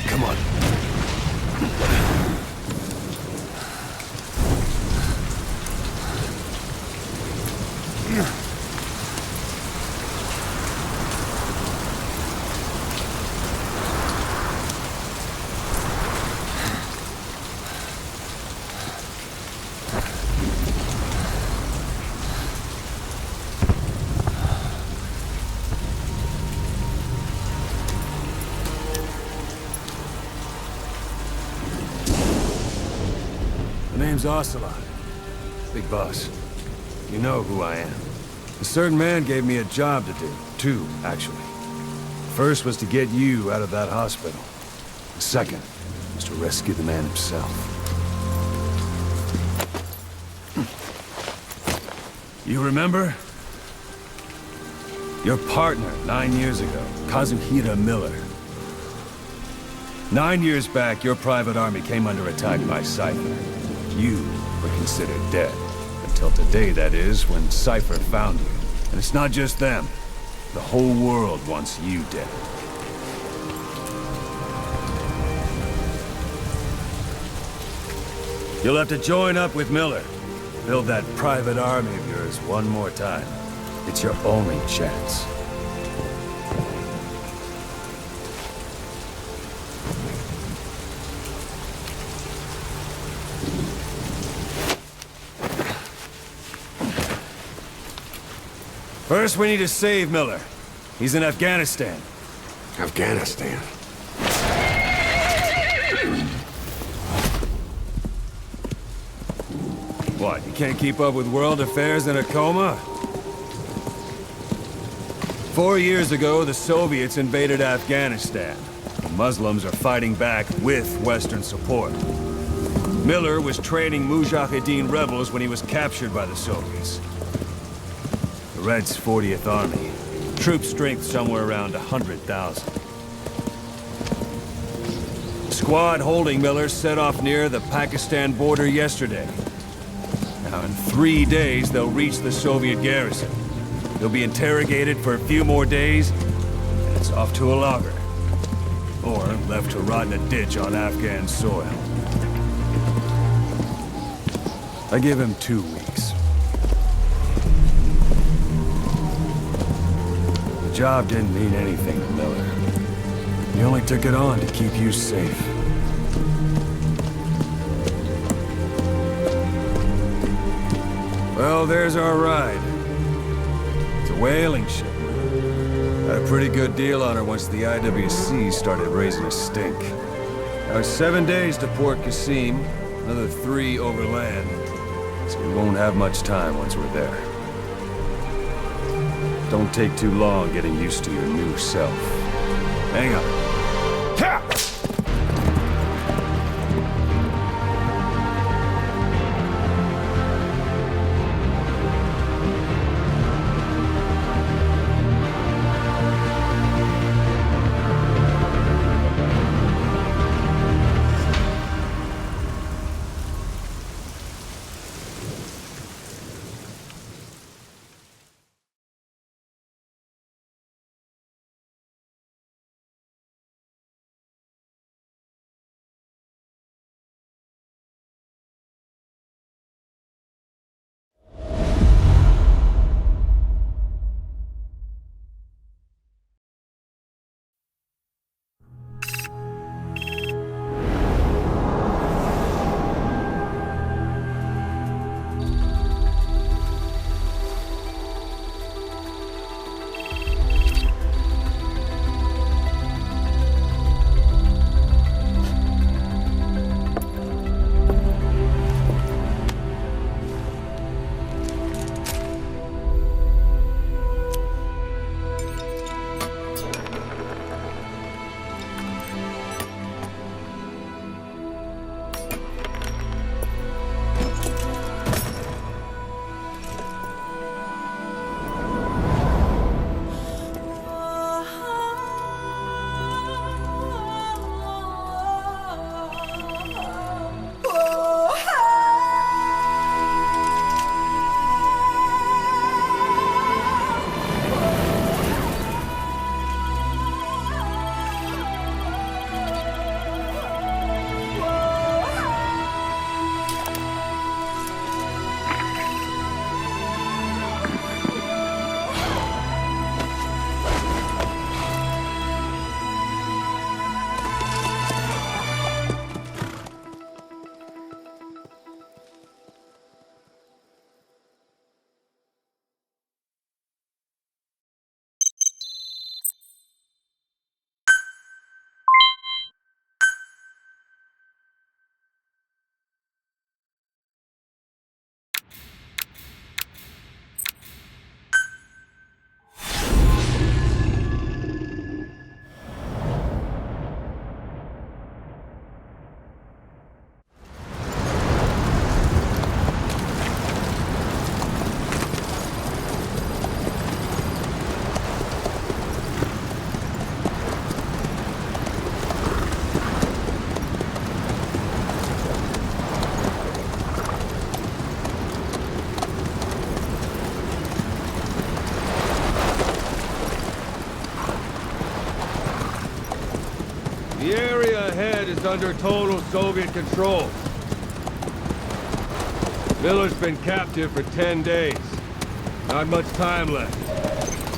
Come on. The name's Ocelot. Big boss. You know who I am. A certain man gave me a job to do. Two, actually. First was to get you out of that hospital. The second was to rescue the man himself. You remember? Your partner 9 years ago, Kazuhira Miller. 9 years back, your private army came under attack by Cypher. You were considered dead. Until today, that is, when Cypher found you. And it's not just them. The whole world wants you dead. You'll have to join up with Miller. Build that private army of yours one more time. It's your only chance. First, we need to save Miller. He's in Afghanistan. Afghanistan. What, you can't keep up with world affairs in a coma? 4 years ago, the Soviets invaded Afghanistan. The Muslims are fighting back with Western support. Miller was training Mujahideen rebels when he was captured by the Soviets. The Reds' 40th Army. Troop strength somewhere around 100,000. The squad holding Miller set off near the Pakistan border yesterday. Now, in 3 days, they'll reach the Soviet garrison. He'll be interrogated for a few more days, and it's off to a lager. Or left to rot in a ditch on Afghan soil. I give him 2 weeks. The job didn't mean anything to Miller. He only took it on to keep you safe. Well, there's our ride. It's a whaling ship. Had a pretty good deal on her once the IWC started raising a stink. Now it's 7 days to Port Qasim, another 3 overland. So we won't have much time once we're there. Don't take too long getting used to your new self. Hang on. side is under total Soviet control. Miller's been captive for 10 days. Not much time left.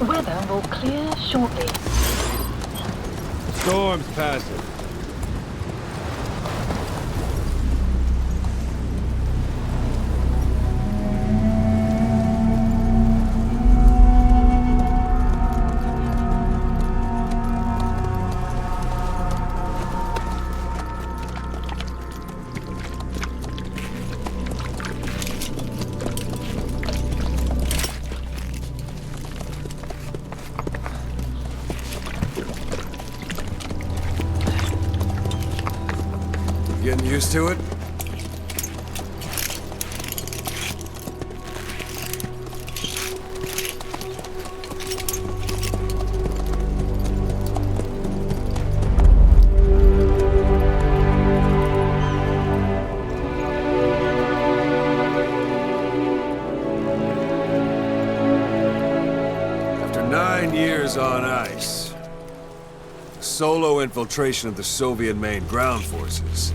Weather will clear shortly. Storm's passing. Getting used to it? After 9 years on ice, solo infiltration of the Soviet main ground forces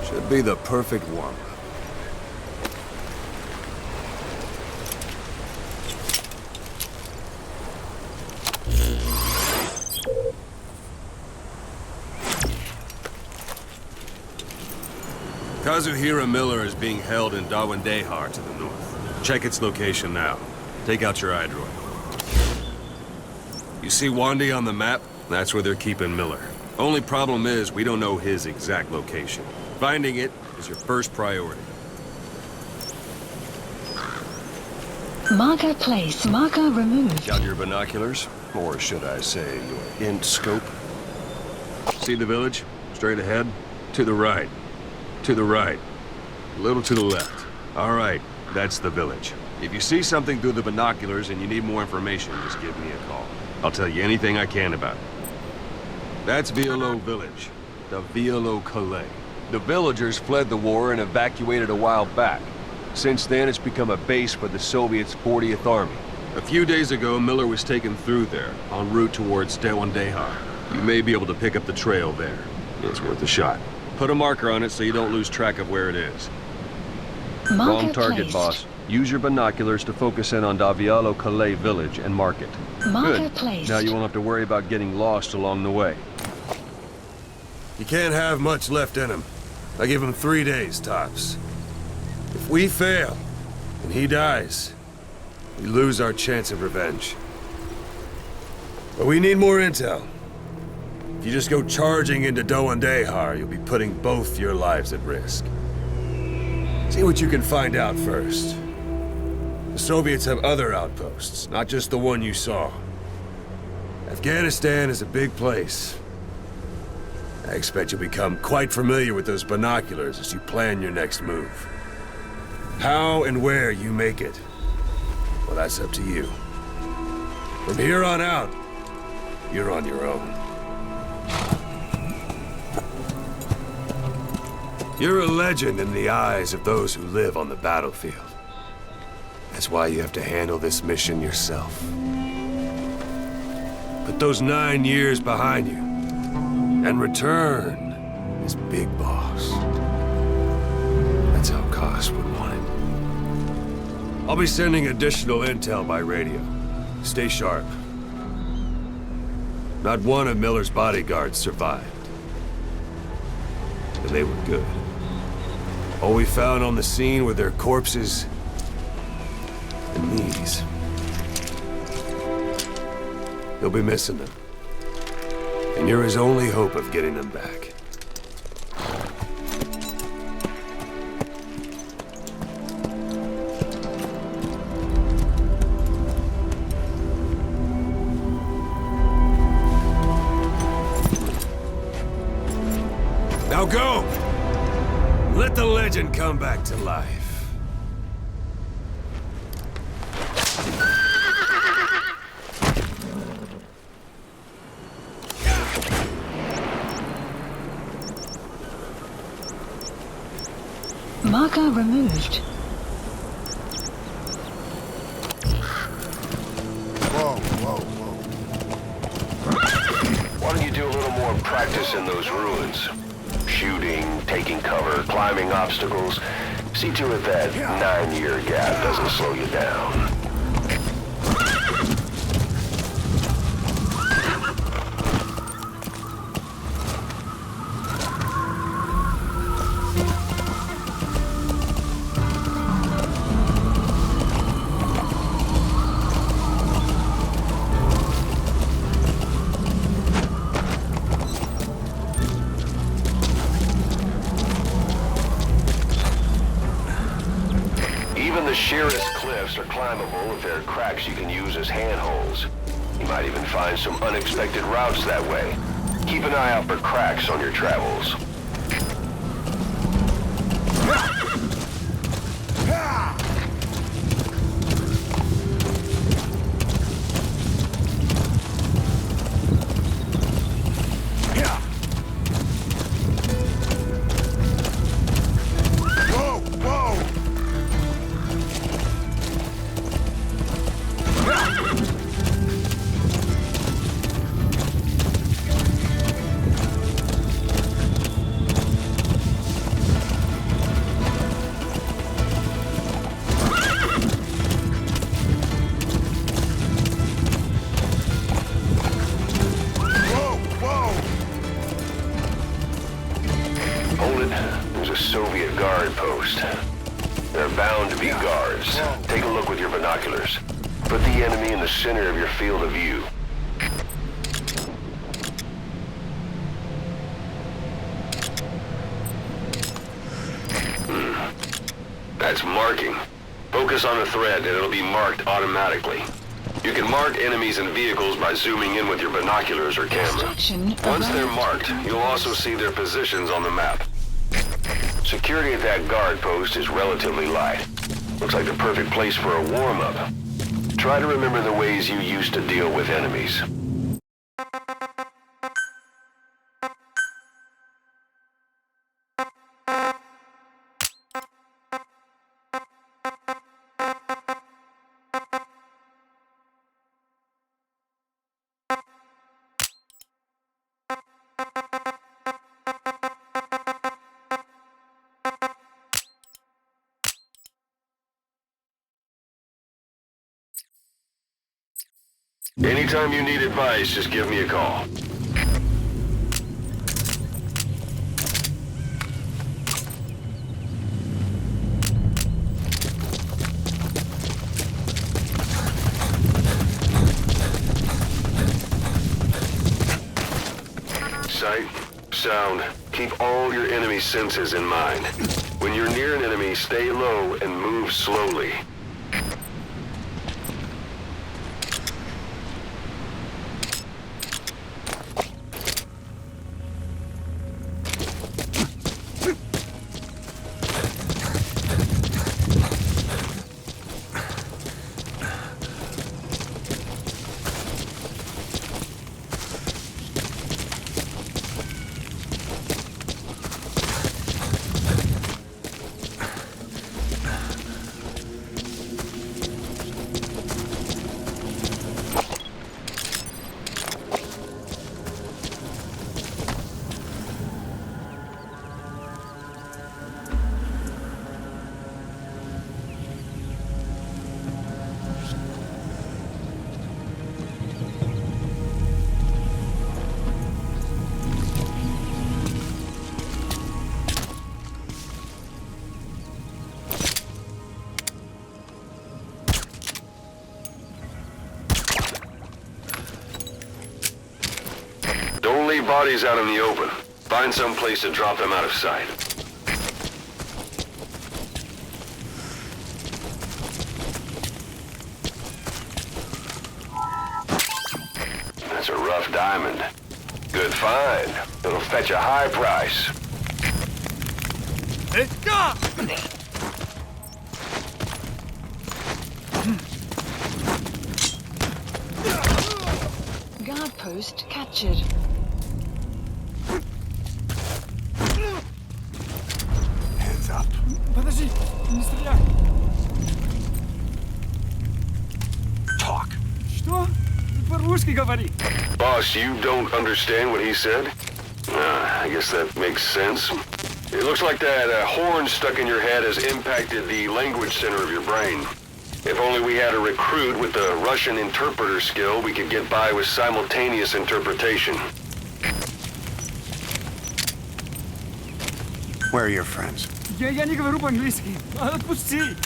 should be the perfect warm-up. Kazuhira Miller is being held in Dawandehar to the north. Check its location now. Take out your iDroid. You see Wandi on the map? That's where they're keeping Miller. Only problem is, we don't know his exact location. Finding it is your first priority. Marker placed. Marker removed. Got your binoculars? Or should I say, your int scope? See the village? Straight ahead? To the right. To the right. A little to the left. All right, that's the village. If you see something through the binoculars and you need more information, just give me a call. I'll tell you anything I can about it. That's Violo Village. The Violo Calais. The villagers fled the war and evacuated a while back. Since then, it's become a base for the Soviets' 40th Army. A few days ago, Miller was taken through there, en route towards Dawandehar. You may be able to pick up the trail there. It's worth a shot. Put a marker on it so you don't lose track of where it is. Marker Wrong target, placed. boss. Use your binoculars to focus in on Davialo Calais village and mark it. Marker Good. placed. Now you won't have to worry about getting lost along the way. You can't have much left in him. I give him 3 days, tops. If we fail, and he dies, we lose our chance of revenge. But we need more intel. If you just go charging into Dawandehar, you'll be putting both your lives at risk. See what you can find out first. The Soviets have other outposts, not just the one you saw. Afghanistan is a big place. I expect you'll become quite familiar with those binoculars as you plan your next move. How and where you make it, well, that's up to you. From here on out, you're on your own. You're a legend in the eyes of those who live on the battlefield. That's why you have to handle this mission yourself. Put those 9 years behind you, and return as Big Boss. That's how Koss would want it. I'll be sending additional intel by radio. Stay sharp. Not one of Miller's bodyguards survived. And they were good. All we found on the scene were their corpses and these. You'll be missing them. And you're his only hope of getting them back. Now go! Let the legend come back to life. Marker removed. Whoa, whoa, whoa. practice in those ruins. Shooting, taking cover, climbing obstacles. See to it that 9-year gap doesn't slow you down. Even the sheerest cliffs are climbable if there are cracks you can use as handholds. You might even find some unexpected routes that way. Keep an eye out for cracks on your travels. Hold it. There's a Soviet guard post. There are bound to be guards. Take a look with your binoculars. Put the enemy in the center of your field of view. That's marking. Focus on a thread and it'll be marked automatically. You can mark enemies and vehicles by zooming in with your binoculars or camera. Once they're marked, you'll also see their positions on the map. Security at that guard post is relatively light. Looks like the perfect place for a warm-up. Try to remember the ways you used to deal with enemies. Anytime you need advice, just give me a call. Sight, sound, keep all your enemy senses in mind. When you're near an enemy, stay low and move slowly. Don't leave bodies out in the open. Find some place to drop them out of sight. That's a rough diamond. Good find. It'll fetch a high price. Guard post captured. Hands up. Подожди, не стреляй. Talk. Что? По-русски говори. Boss, you don't understand what he said? I guess that makes sense. It looks like that horn stuck in your head has impacted the language center of your brain. If only we had a recruit with the Russian interpreter skill, we could get by with simultaneous interpretation. Where are your friends? Я не говорю по-английски. Отпусти.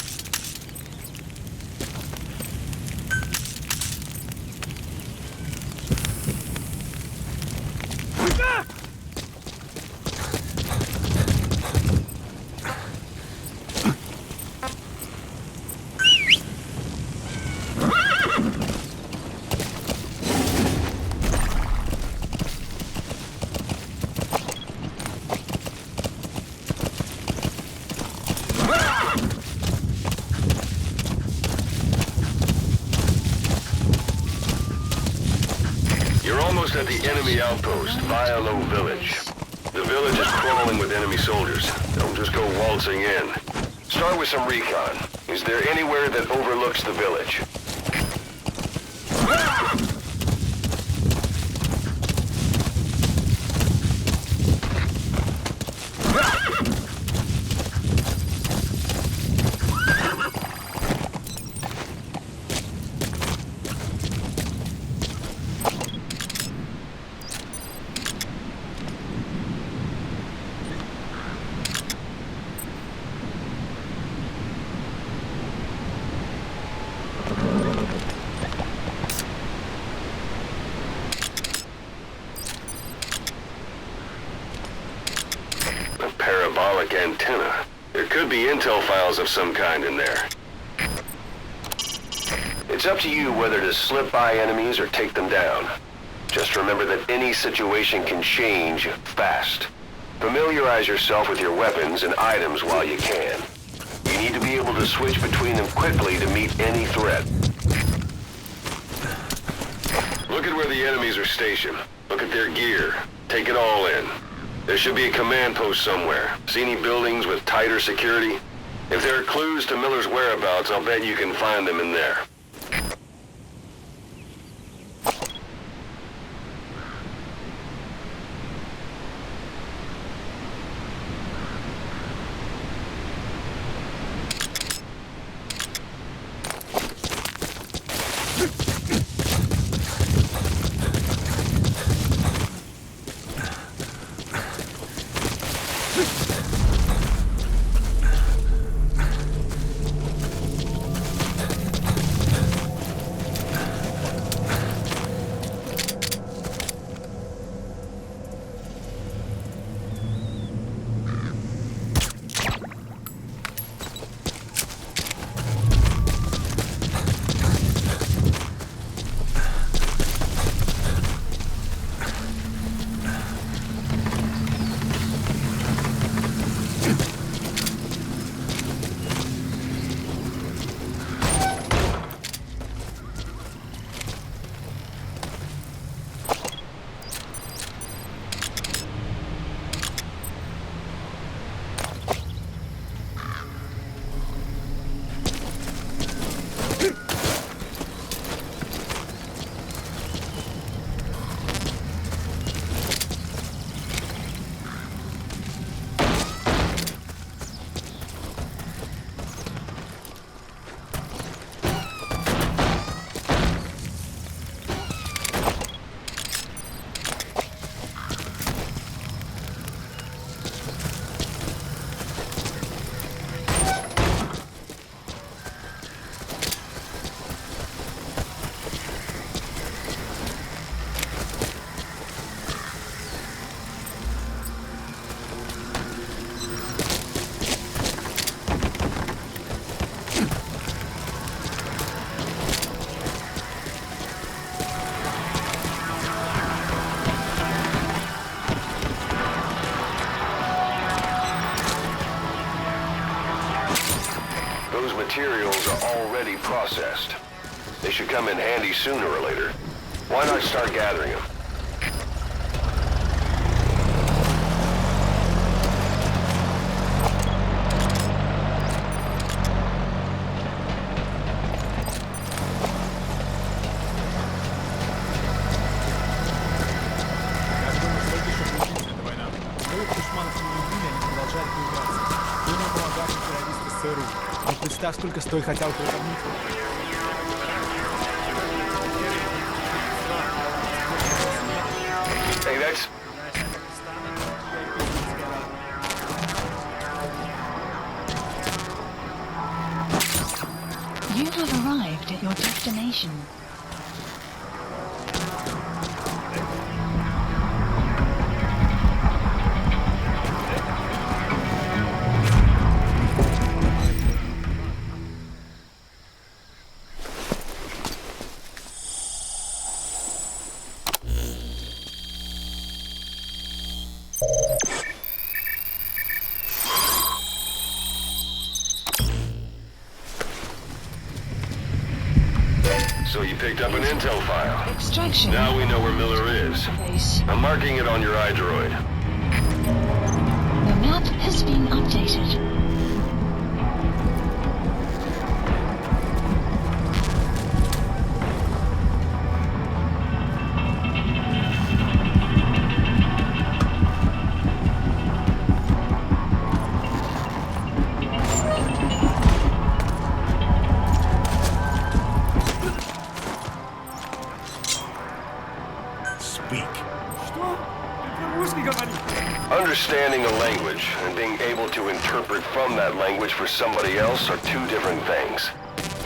At the enemy outpost, Vialo Village. The village is crawling with enemy soldiers. Don't just go waltzing in. Start with some recon. Is there anywhere that overlooks the village? Parabolic antenna. There could be intel files of some kind in there. It's up to you whether to slip by enemies or take them down. Just remember that any situation can change fast. Familiarize yourself with your weapons and items while you can. You need to be able to switch between them quickly to meet any threat. Look at where the enemies are stationed. Look at their gear. Take it all in. There should be a command post somewhere. See any buildings with tighter security? If there are clues to Miller's whereabouts, I'll bet you can find them in there. Those materials are already processed. They should come in handy sooner or later. Why not start gathering them? беру. Но представь, сколько стоит хотя бы кормить. Hey, that's... You have arrived at your destination. So you picked up an intel file. Extraction. Now we know where Miller is. Place. I'm marking it on your iDroid. The map has been updated. Speak. Что? Ты по-русски говори. Understanding a language and being able to interpret from that language for somebody else are two different things.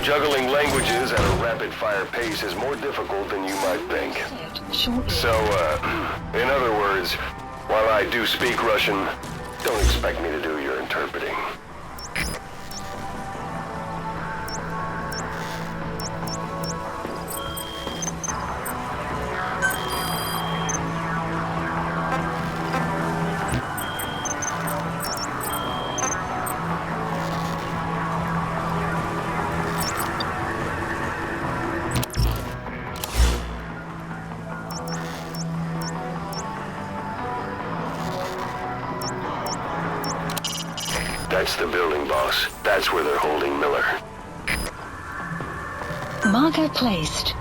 Juggling languages at a rapid-fire pace is more difficult than you might think. Shortly. So, in other words, while I do speak Russian, don't expect me to do your interpreting. That's the building, boss. That's where they're holding Miller. Marker placed.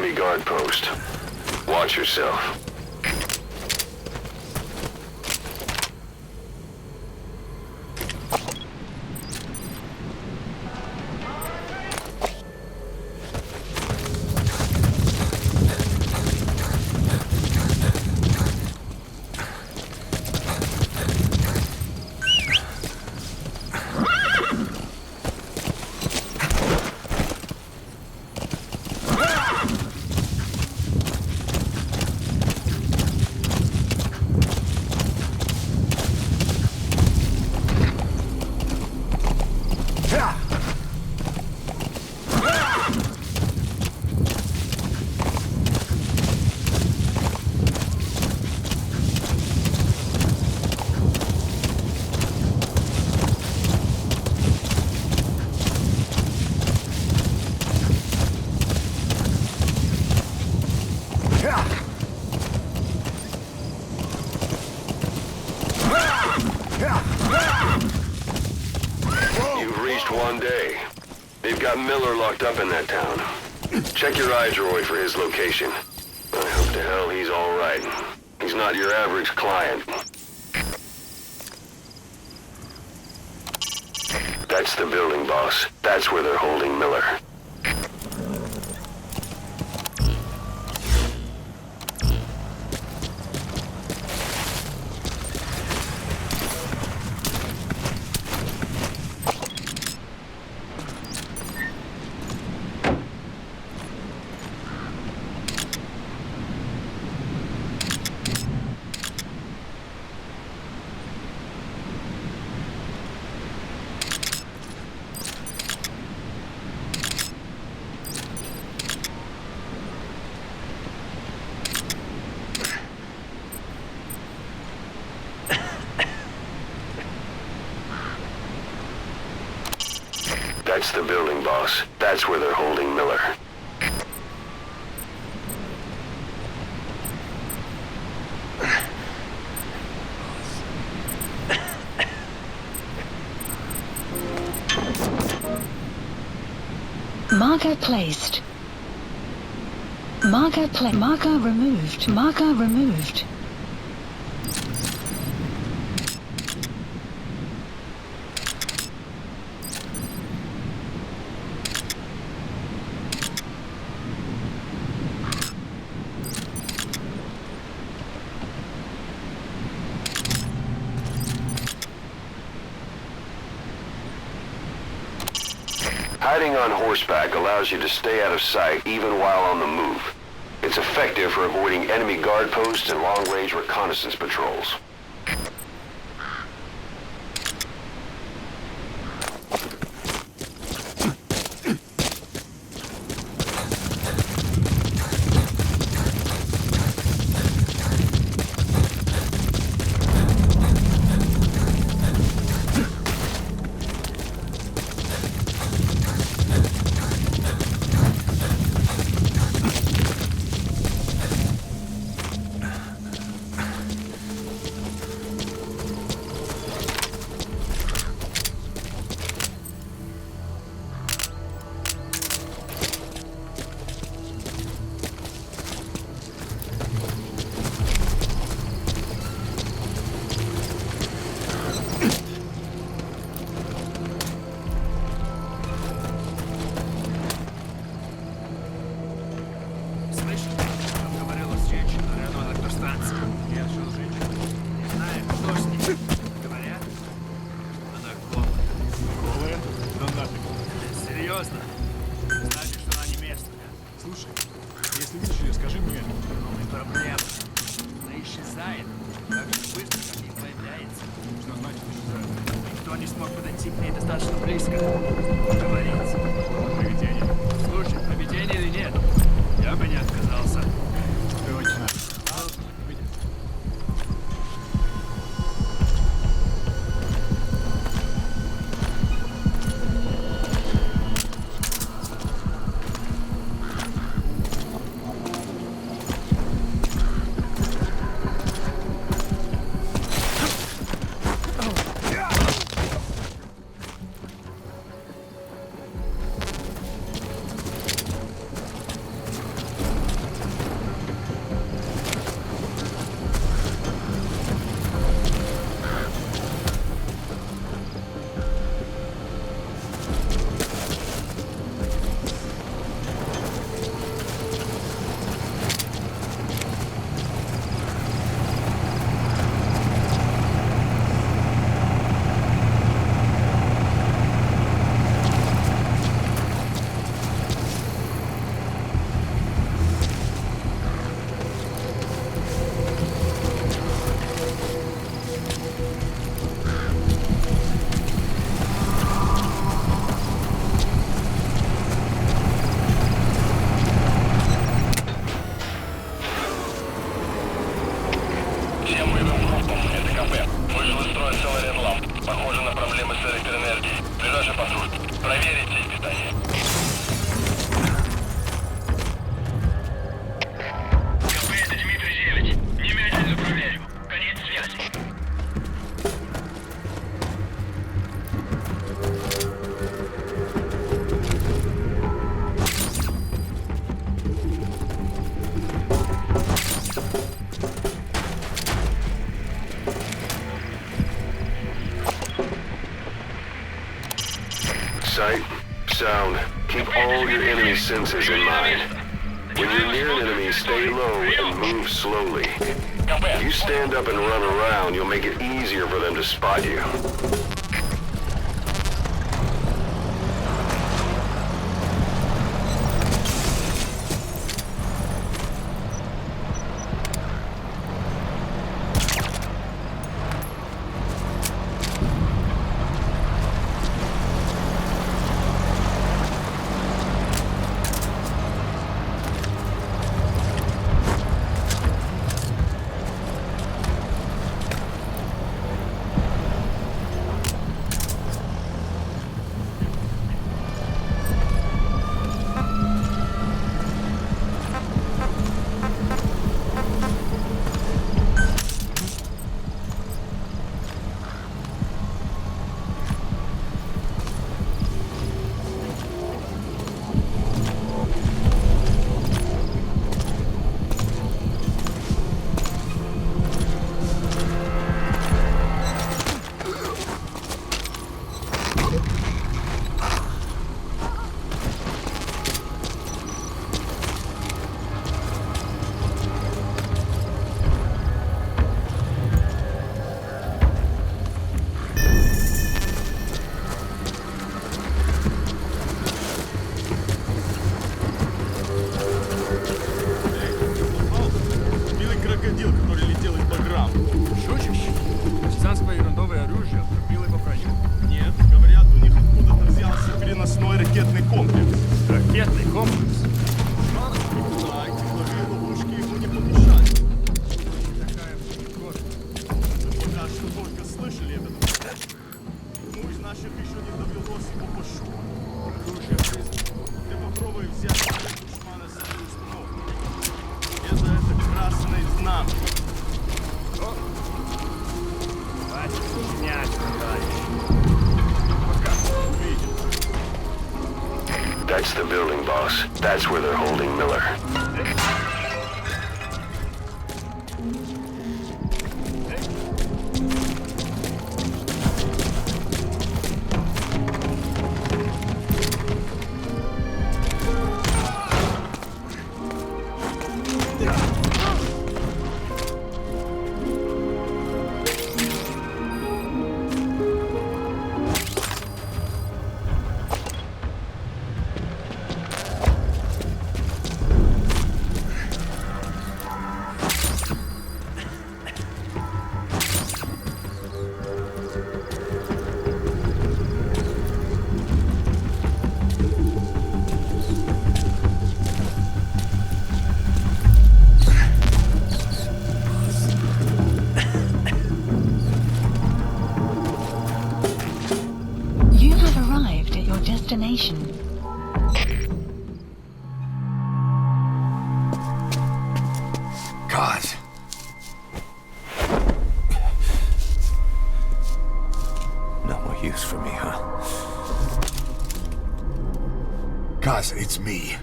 enemy guard post. Watch yourself. You've reached one day. They've got Miller locked up in that town. Check your iDroid for his location. I hope to hell he's all right. He's not your average client. That's the building, boss. That's where they're holding Miller. That's the building, boss. That's where they're holding Miller. Marker placed. Marker removed. Marker removed. Hiding on horseback allows you to stay out of sight even while on the move. It's effective for avoiding enemy guard posts and long-range reconnaissance patrols. sight, sound. Keep all your enemy senses in mind. When you're near an enemy, stay low and move slowly. If you stand up and run around, you'll make it easier for them to spot you. That's the building, boss. That's where they're holding Miller. Destination. Kaz. No more use for me, huh? Kaz, it's me.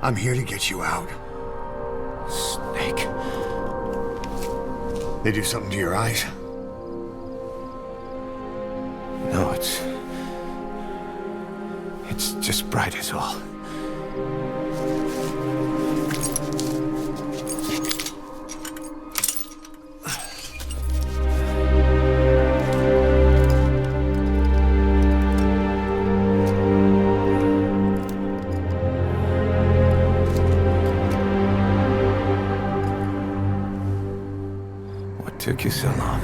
I'm here to get you out. Snake. They do something to your eyes? No, it's just bright is all. What took you so long?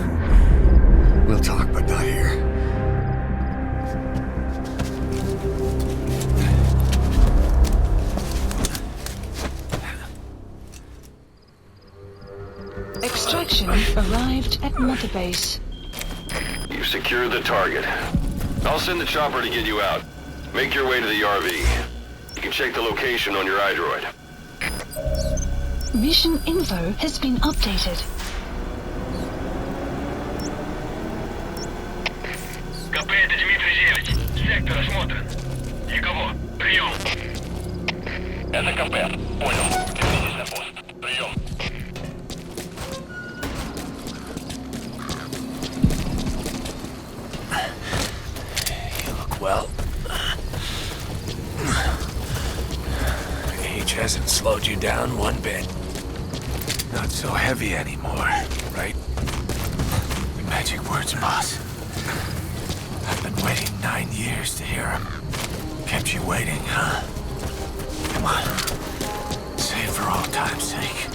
We'll talk, but not here. Extraction arrived at Mother Base. You secured the target. I'll send the chopper to get you out. Make your way to the RV. You can check the location on your iDroid. Mission info has been updated. КП, это Дмитрий 9. Сектор осмотрен. Никого. Прием. Это КП. Понял. Вернитесь на пост. Прием. You look well. Hasn't slowed you down one bit. Not so heavy anymore, right? The magic words, boss. I've been waiting 9 years to hear them. Kept you waiting, huh? Come on. Say it for all time's sake.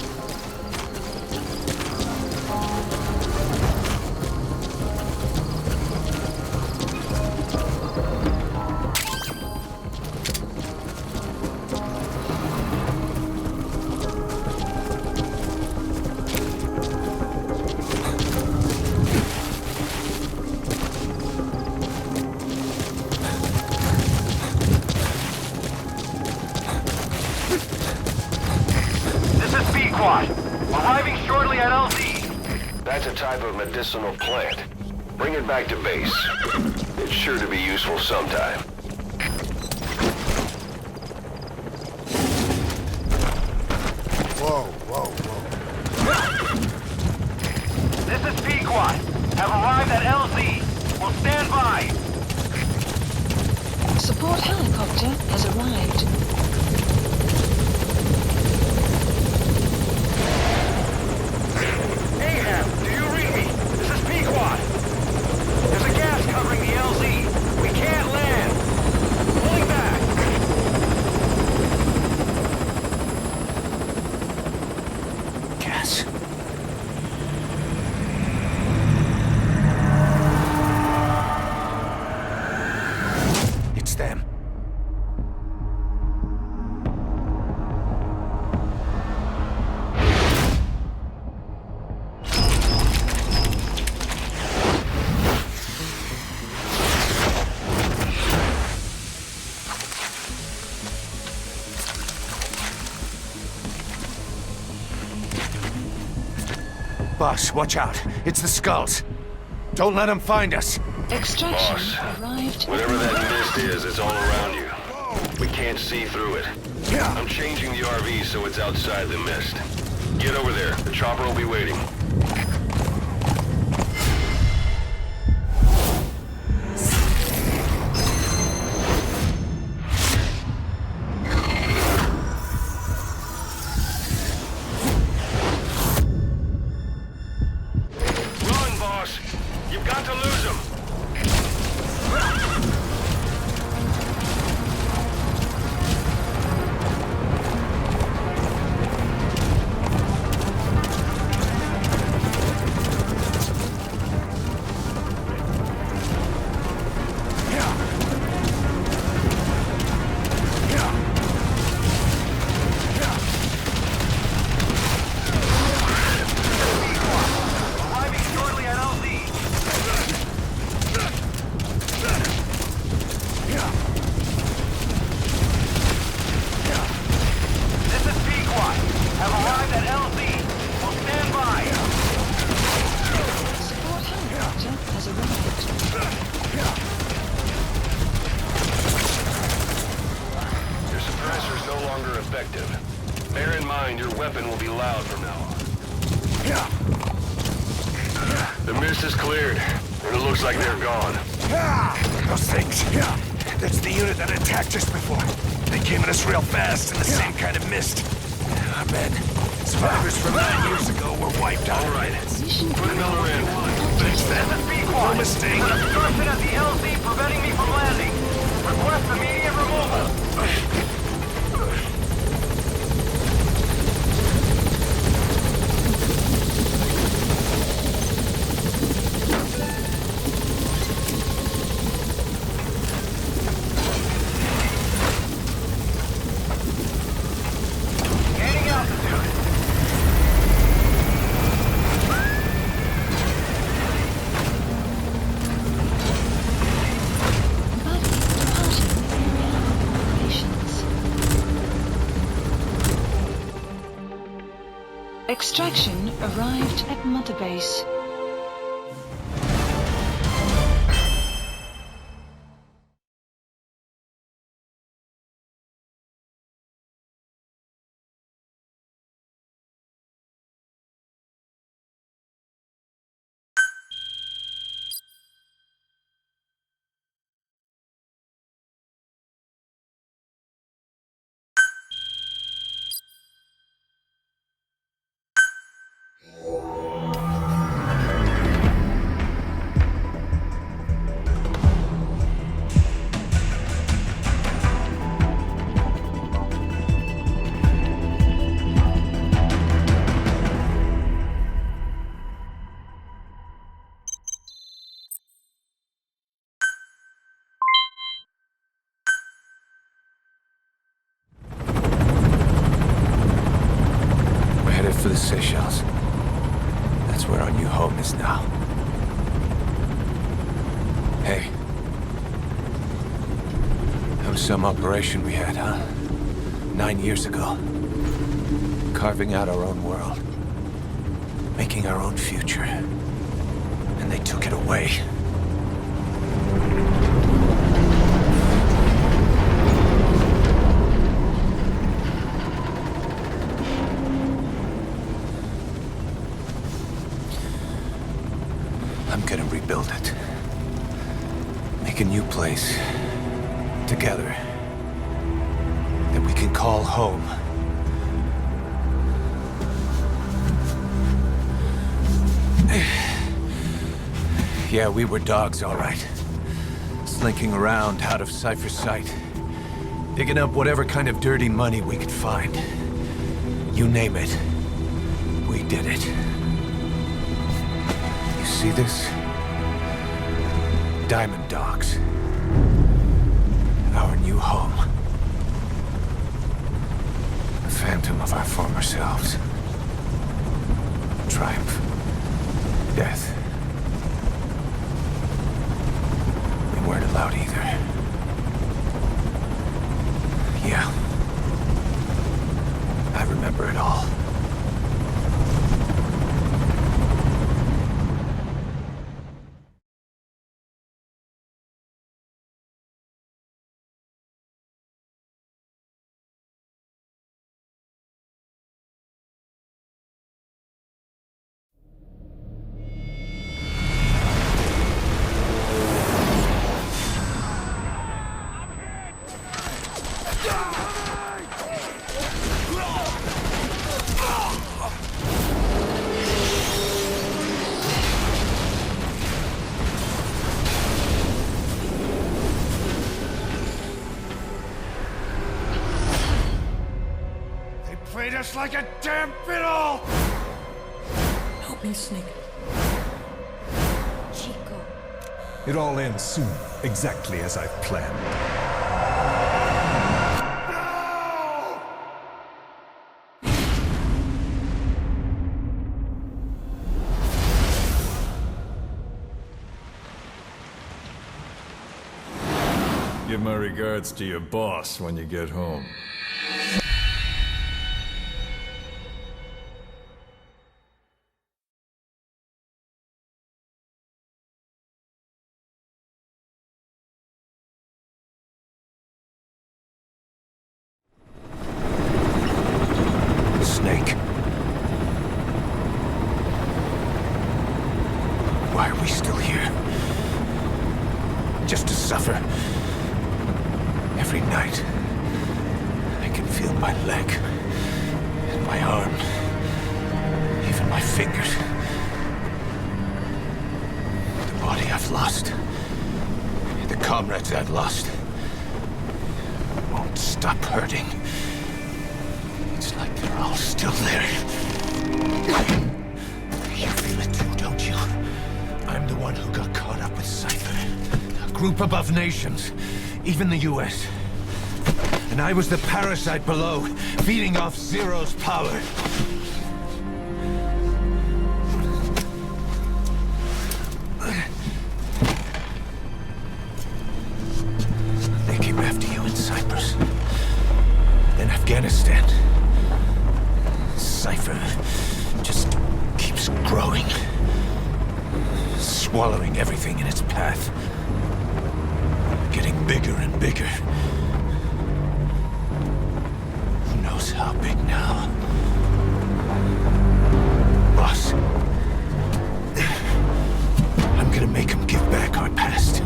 Arriving shortly at LZ. That's a type of medicinal plant. Bring it back to base. It's sure to be useful sometime. Whoa, whoa, whoa. This is Pequod. Have arrived at LZ. Will stand by. Support helicopter has arrived. Ahab, do you read me? This is Pequod. There's a gas covering the LZ. We can't land. Pulling back. Gas. It's them. Boss, watch out. It's the skulls. Don't let them find us. Extraction Boss, arrived. whatever that mist is, it's all around you. We can't see through it. I'm changing the RV so it's outside the mist. Get over there. The chopper will be waiting. Run, boss! You've got to lose him! Arriving shortly at LZ. This is Pequod. Have arrived at LZ. Will stand by. Support helicopter has arrived. Your suppressor's no longer effective. Bear in mind, your weapon will be loud from now on. The mist is cleared, and it looks like they're gone. Those things. That's the unit that attacked us before. They came at us real fast in the same kind of mist. I bet survivors from 9 years ago were wiped out. All right, Mission put Miller in. But it's them. This is No Pequod. mistake. An obstruction at the LZ preventing me from landing. Request immediate removal. Gaining altitude. Buddy departing area operations. Extraction arrived at Mother Base. for the Seychelles. That's where our new home is now. Hey. That was some operation we had, huh? 9 years ago. Carving out our own world. Making our own future. And they took it away. I'm gonna rebuild it. Make a new place. Together. That we can call home. Yeah, we were dogs, all right. Slinking around out of Cypher's sight. Digging up whatever kind of dirty money we could find. You name it. We did it. You see this? Diamond Dogs. Our new home. A phantom of our former selves. Triumph. Death. We weren't allowed either. Yeah. I remember it all. Played us like a damn fiddle! Help me, Snake. Chico. It all ends soon, exactly as I've planned. Give my regards to your boss when you get home. Snake. Why are we still here? Just to suffer? Every night, I can feel my leg, and my arm, even my fingers. The body I've lost, the comrades I've lost, won't stop hurting. It's like they're all still there. You feel it too, don't you? I'm the one who got caught up with Cypher. A group above nations, even the US. And I was the parasite below, feeding off Zero's power. They came after you in Cyprus. Then Afghanistan. Cypher just keeps growing. Swallowing everything in its path. Getting bigger and bigger. Who knows how big now? Boss. I'm gonna make him give back our past.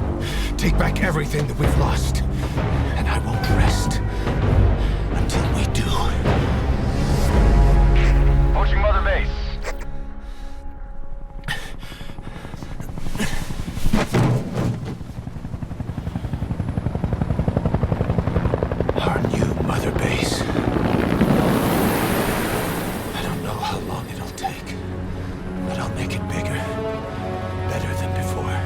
Take back everything that we've lost. And I won't rest until we do. Approaching Mother Base. Our new Mother Base. I don't know how long it'll take, but I'll make it bigger. Better than before.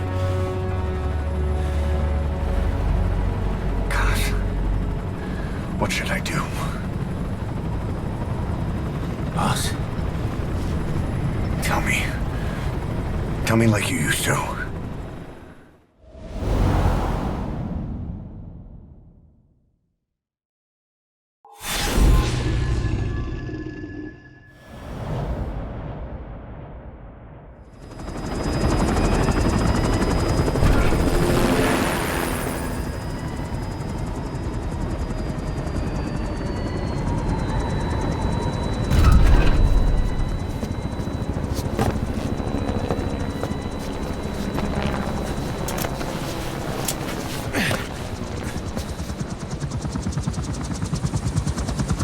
God. What should I do? Boss, Tell me like you used to.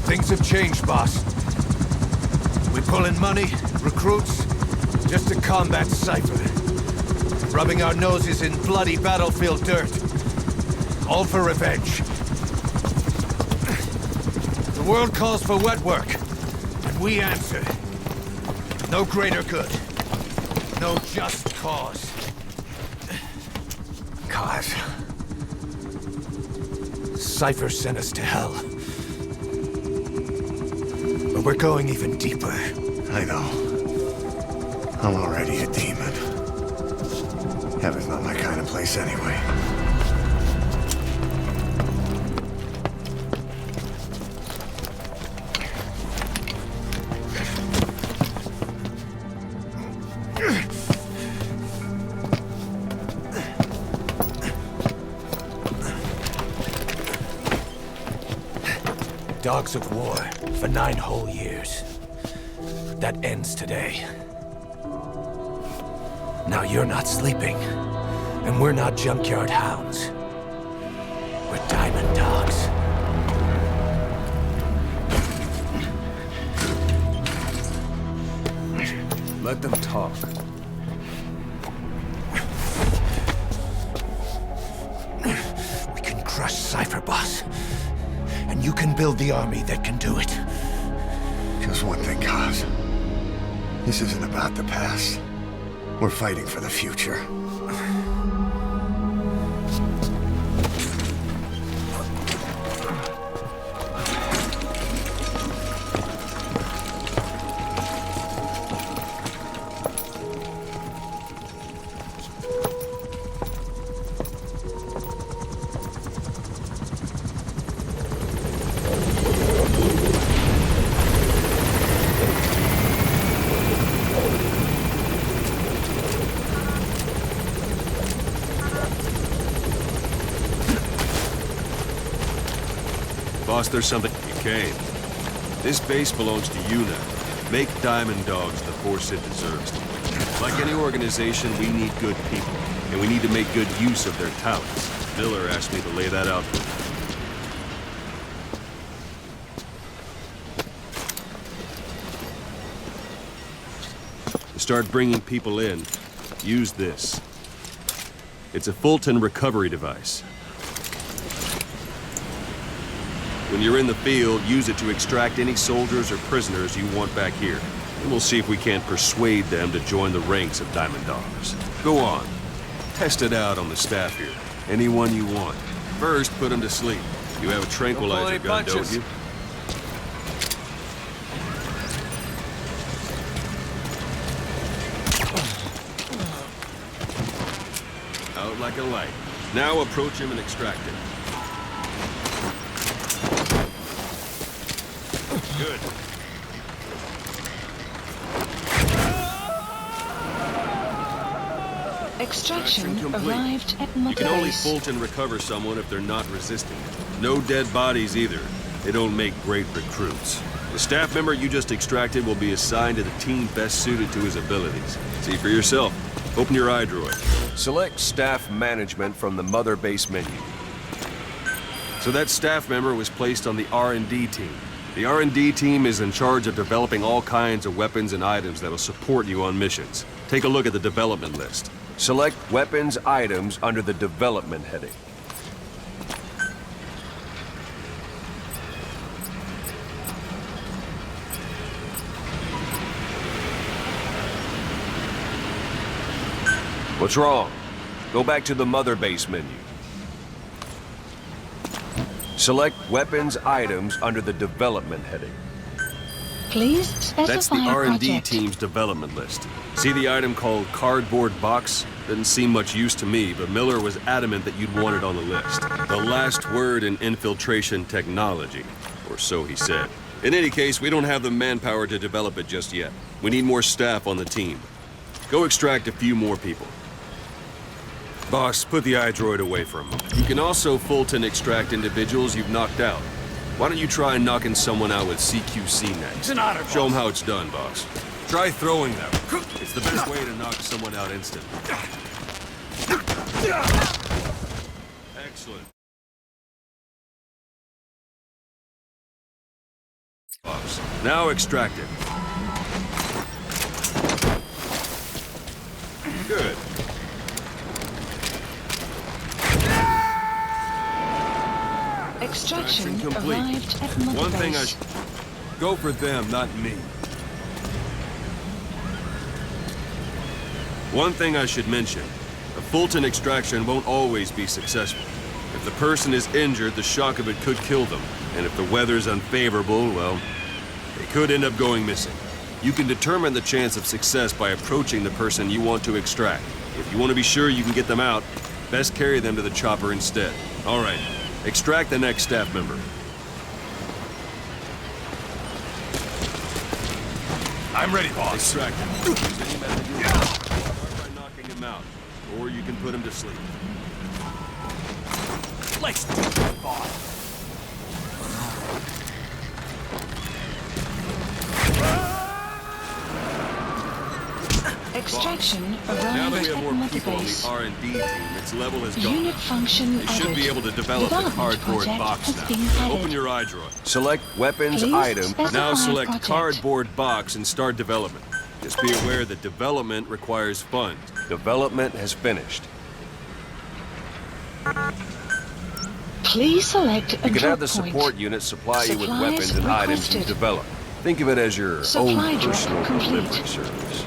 Things have changed, boss. We pull in money, recruits, just to combat Cypher. Rubbing our noses in bloody battlefield dirt. All for revenge. The world calls for wet work, and we answer. No greater good. No just cause. Kaz. Cypher sent us to hell. But we're going even deeper. I know. I'm already a demon. Heaven's not my kind of place anyway. Dogs of war for 9 whole years. That ends today. Now you're not sleeping, and we're not junkyard hounds. We're diamond dogs. Let them talk. We can crush Cypher, boss. And you can build the army that can do it. Just one thing, Kaz. This isn't about the past. We're fighting for the future. Boss, there's something. You came. This base belongs to you now. Make Diamond Dogs the force it deserves. Like any organization, we need good people, and we need to make good use of their talents. Miller asked me to lay that out for you. To start bringing people in, use this. It's a Fulton recovery device. When you're in the field, use it to extract any soldiers or prisoners you want back here. And we'll see if we can't persuade them to join the ranks of Diamond Dogs. Go on. Test it out on the staff here. Anyone you want. First, put them to sleep. You have a tranquilizer gun, don't you? Out like a light. Now approach him and extract him. Good. Extraction arrived at Mother You can only Base. Fulton recover someone if they're not resisting it. No dead bodies either. They don't make great recruits. The staff member you just extracted will be assigned to the team best suited to his abilities. See for yourself. Open your iDroid. Select Staff Management from the Mother Base menu. So that staff member was placed on the R&D team. The R&D team is in charge of developing all kinds of weapons and items that'll support you on missions. Take a look at the development list. Select Weapons Items under the Development heading. What's wrong? Go back to the Mother Base menu. Select Weapons Items under the Development heading. Please specify That's the a R&D project. team's development list. See the item called cardboard box? Didn't seem much use to me, but Miller was adamant that you'd want it on the list. The last word in infiltration technology, or so he said. In any case, we don't have the manpower to develop it just yet. We need more staff on the team. Go extract a few more people. Boss, put the iDroid away from him. You can also Fulton extract individuals you've knocked out. Why don't you try knocking someone out with CQC next? It's an honor, Show them how it's done, boss. Try throwing them. It's the best way to knock someone out instantly. Excellent. Boss, now extract it. Good. Extraction complete. arrived at Mother One thing Base. Go for them, not me. One thing I should mention. A Fulton extraction won't always be successful. If the person is injured, the shock of it could kill them. And if the weather's unfavorable, well, they could end up going missing. You can determine the chance of success by approaching the person you want to extract. If you want to be sure you can get them out, best carry them to the chopper instead. All right, extract the next staff member. I'm ready, boss. Extract him. Use any method you want. Start by knocking him out, or you can put him to sleep. Let's do this, boss. Extraction Now that arrived we have at more Mother people on the Base. R&D team, its level has gone Unit up. function They should added. be able to develop the Development cardboard project box has now. been added. Open your iDroid. Select weapons Please item. specify Now select project. cardboard box and start development. Just be aware that development requires funds. Development has finished. Please select a You can drop have the point. support unit supply you with Supplies weapons and items you requested. develop. Think of it as your Supply own drop personal complete. delivery service.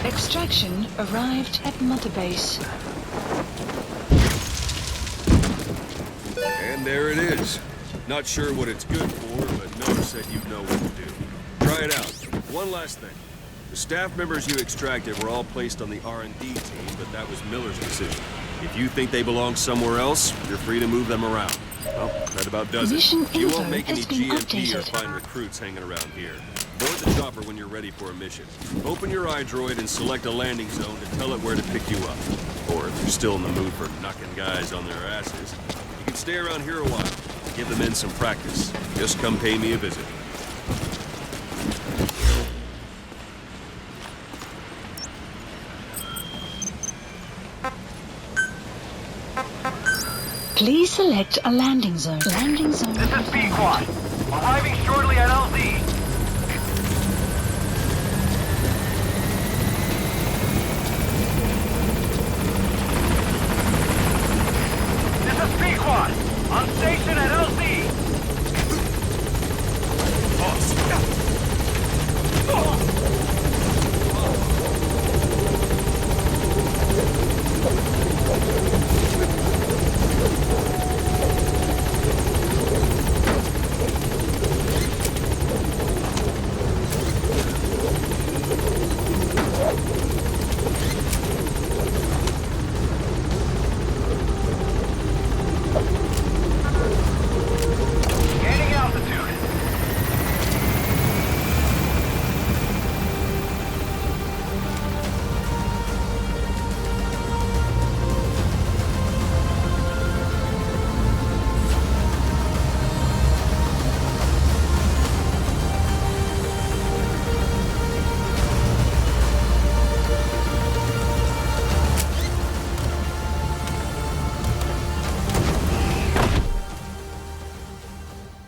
Extraction arrived at Mother Base. And there it is. Not sure what it's good for, but Miller said you'd know what to do. Try it out. One last thing. The staff members you extracted were all placed on the R&D team, but that was Miller's decision. If you think they belong somewhere else, you're free to move them around. Well, that about does Mission it. You info won't make any has been GMP or updated. find recruits hanging around here. Board the chopper when you're ready for a mission. Open your iDroid and select a landing zone to tell it where to pick you up. Or if you're still in the mood for knocking guys on their asses, you can stay around here a while. Give the men some practice. Just come pay me a visit. Please select a landing zone. Landing zone. This is B-Quad. Arriving shortly at LZ. This is B-Quad. On station at LZ. Gaining altitude.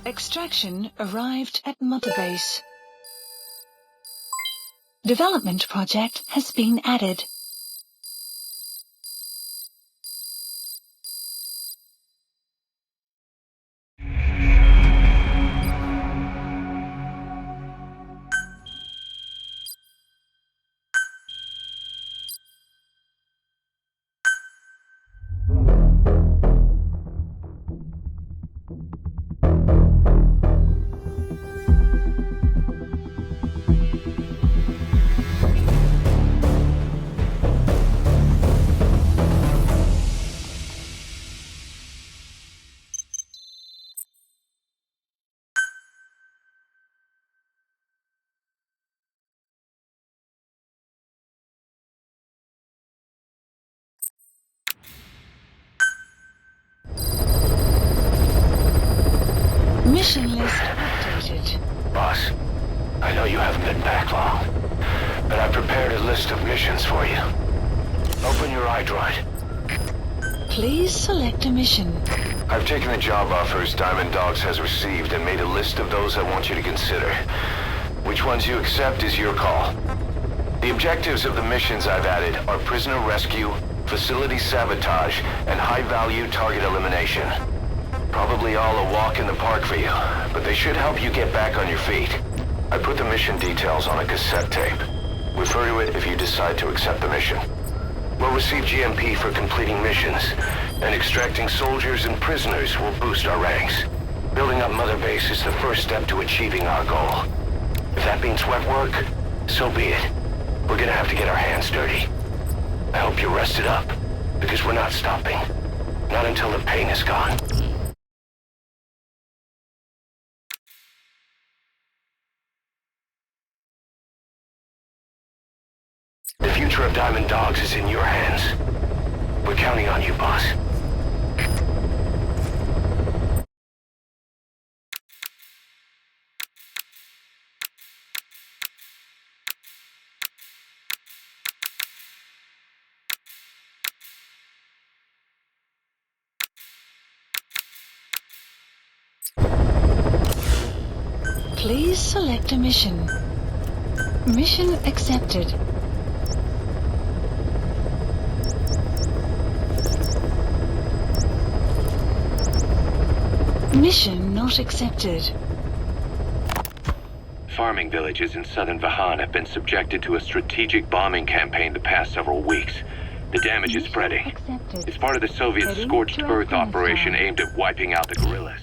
Extraction arrived at Mother Base. Development project has been added. Mission list updated. Boss, I know you haven't been back long, but I prepared a list of missions for you. Open your iDroid. Please select a mission. I've taken the job offers Diamond Dogs has received and made a list of those I want you to consider. Which ones you accept is your call. The objectives of the missions I've added are prisoner rescue, facility sabotage, and high-value target elimination. Probably all a walk in the park for you, but they should help you get back on your feet. I put the mission details on a cassette tape. Refer to it if you decide to accept the mission. We'll receive GMP for completing missions, and extracting soldiers and prisoners will boost our ranks. Building up Mother Base is the first step to achieving our goal. If that means sweat work, so be it. We're gonna have to get our hands dirty. I hope you're rested up, because we're not stopping. Not until the pain is gone. The future of Diamond Dogs is in your hands. We're counting on you, boss. Please select a mission. Mission accepted. Mission not accepted. Farming villages in southern Vahan have been subjected to a strategic bombing campaign the past several weeks. The damage is spreading. It's part of the Soviet Scorched Earth operation aimed at wiping out the guerrillas.